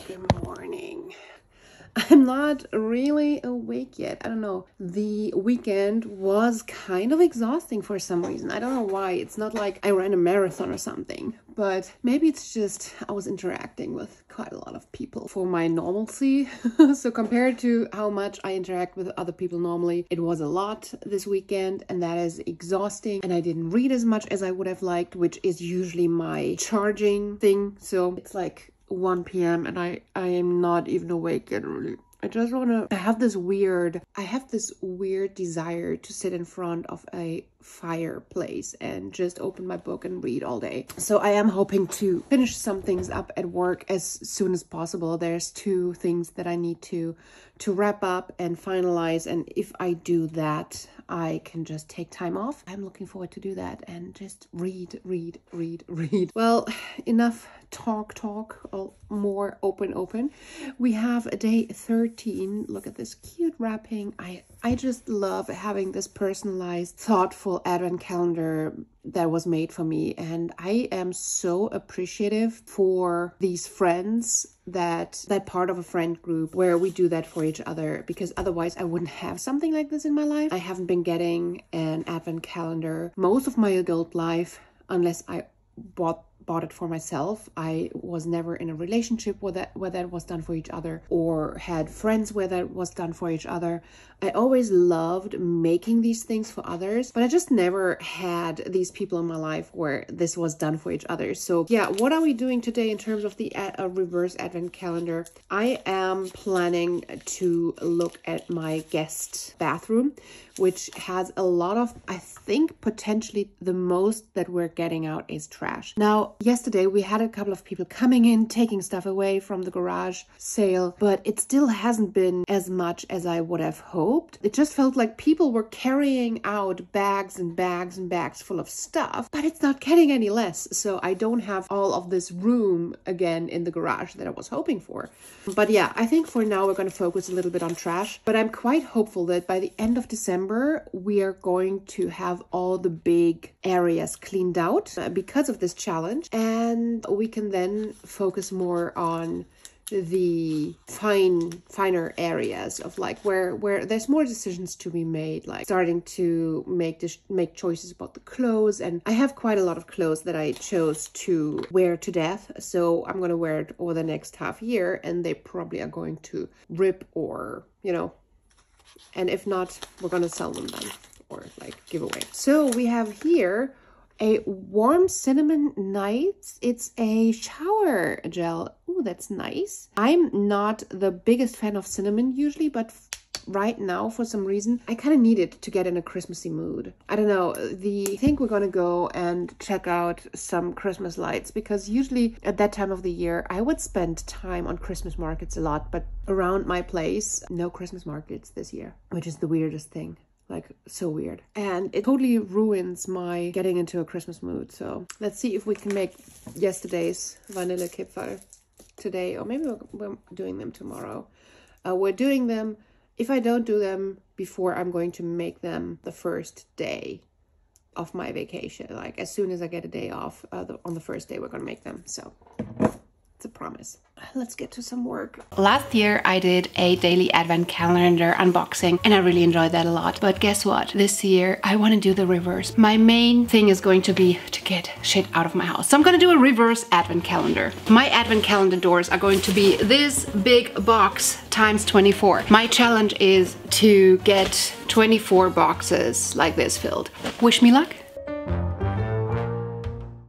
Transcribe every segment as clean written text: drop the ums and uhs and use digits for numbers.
Good morning. I'm not really awake yet. I don't know. The weekend was kind of exhausting for some reason. I don't know why. It's not like I ran a marathon or something, but maybe it's just I was interacting with quite a lot of people for my normalcy. So compared to how much I interact with other people normally, it was a lot this weekend, and that is exhausting. And I didn't read as much as I would have liked, which is usually my charging thing. So it's like 1 p.m. and I am not even awake yet, really. I just want to, I have this weird desire to sit in front of a fireplace and just open my book and read all day. So I am hoping to finish some things up at work as soon as possible. There's 2 things that I need to wrap up and finalize, and if I do that, I can just take time off. I'm looking forward to do that and just read. Well, enough talk, more open. We have day 13. Look at this cute wrapping. I just love having this personalized, thoughtful advent calendar that was made for me, and I am so appreciative for these friends that part of a friend group where we do that for each other, because otherwise I wouldn't have something like this in my life. I haven't been getting an advent calendar most of my adult life unless I bought it for myself. I was never in a relationship where that was done for each other, or had friends where that was done for each other. I always loved making these things for others, but I just never had these people in my life where this was done for each other. So yeah, what are we doing today in terms of the reverse advent calendar? I am planning to look at my guest bathroom, which has a lot of, I think potentially the most that we're getting out is trash. Now, yesterday we had a couple of people coming in, taking stuff away from the garage sale, but it still hasn't been as much as I would have hoped. It just felt like people were carrying out bags and bags and bags full of stuff, but it's not getting any less. So I don't have all of this room again in the garage that I was hoping for. But yeah, I think for now we're going to focus a little bit on trash, but I'm quite hopeful that by the end of December, we are going to have all the big areas cleaned out because of this challenge, and we can then focus more on the finer areas of like where there's more decisions to be made, like starting to make choices about the clothes. And I have quite a lot of clothes that I chose to wear to death, so I'm going to wear it over the next half year, and they probably are going to rip, or and if not, we're going to sell them then, or like give away. So we have here a warm cinnamon nights. It's a shower gel. Ooh, that's nice. I'm not the biggest fan of cinnamon usually, but right now, for some reason, I kind of need it to get in a Christmassy mood. I don't know. I think we're gonna go and check out some Christmas lights, because usually at that time of the year, I would spend time on Christmas markets a lot, but around my place, no Christmas markets this year, which is the weirdest thing. Like, so weird. And it totally ruins my getting into a Christmas mood. So let's see if we can make yesterday's vanilla kipferl today, or maybe we're doing them tomorrow. We're doing them, if I don't do them before, I'm going to make them the first day of my vacation. Like as soon as I get a day off, on the first day, we're going to make them. So it's a promise. Let's get to some work. Last year I did a daily advent calendar unboxing, and I really enjoyed that a lot. But guess what? This year I want to do the reverse. My main thing is going to be to get shit out of my house. So I'm going to do a reverse advent calendar. My advent calendar doors are going to be this big box times 24. My challenge is to get 24 boxes like this filled. Wish me luck.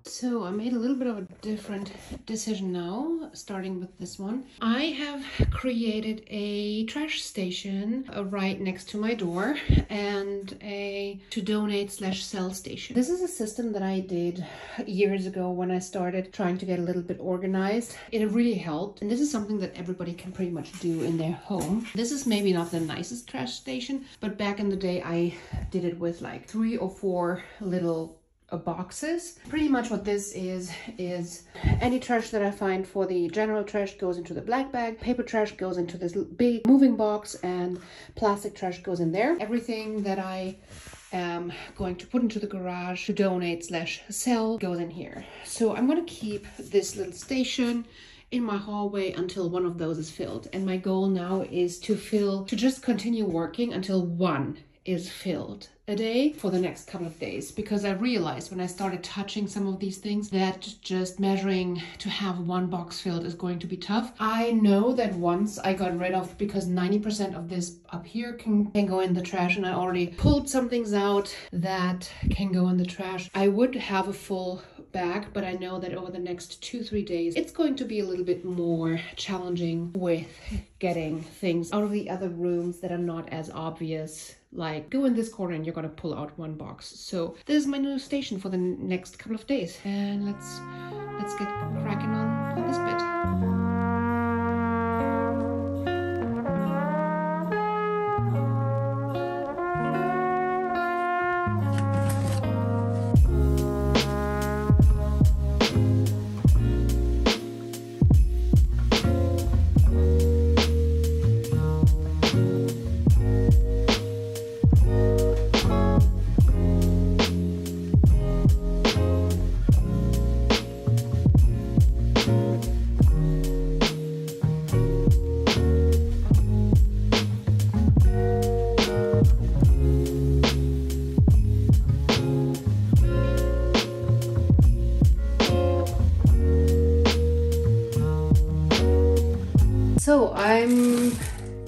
So I made a little bit of a different decision now, starting with this one. I have created a trash station right next to my door, and a to donate / sell station. This is a system that I did years ago when I started trying to get a little bit organized. It really helped, and this is something that everybody can pretty much do in their home. This is maybe not the nicest trash station, but back in the day I did it with like 3 or 4 little boxes. Pretty much what this is any trash that I find for the general trash goes into the black bag, paper trash goes into this big moving box, and plastic trash goes in there. Everything that I am going to put into the garage to donate / sell goes in here. So I'm going to keep this little station in my hallway until one of those is filled. And my goal now is to just continue working until one is filled a day for the next couple of days, because I realized when I started touching some of these things that just measuring to have one box filled is going to be tough. I know that once I got rid of, because 90% of this up here can go in the trash, and I already pulled some things out that can go in the trash, I would have a full bag, but I know that over the next 2-3 days it's going to be a little bit more challenging with getting things out of the other rooms that are not as obvious. Like, go in this corner and you're gonna pull out one box. So this is my new station for the next couple of days, and let's get cracking on this bit. So I'm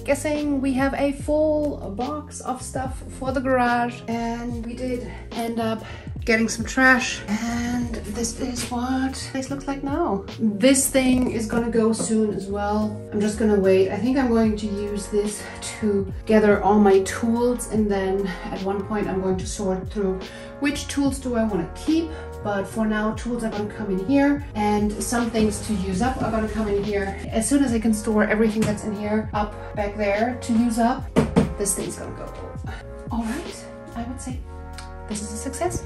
guessing we have a full box of stuff for the garage, and we did end up getting some trash, and this is what this looks like now. This thing is gonna go soon as well. I'm just gonna wait. I think I'm going to use this to gather all my tools, and then at one point I'm going to sort through which tools do I want to keep. But for now, tools are gonna come in here, and some things to use up are gonna come in here. As soon as I can store everything that's in here up back there to use up, this thing's gonna go. All right, I would say this is a success.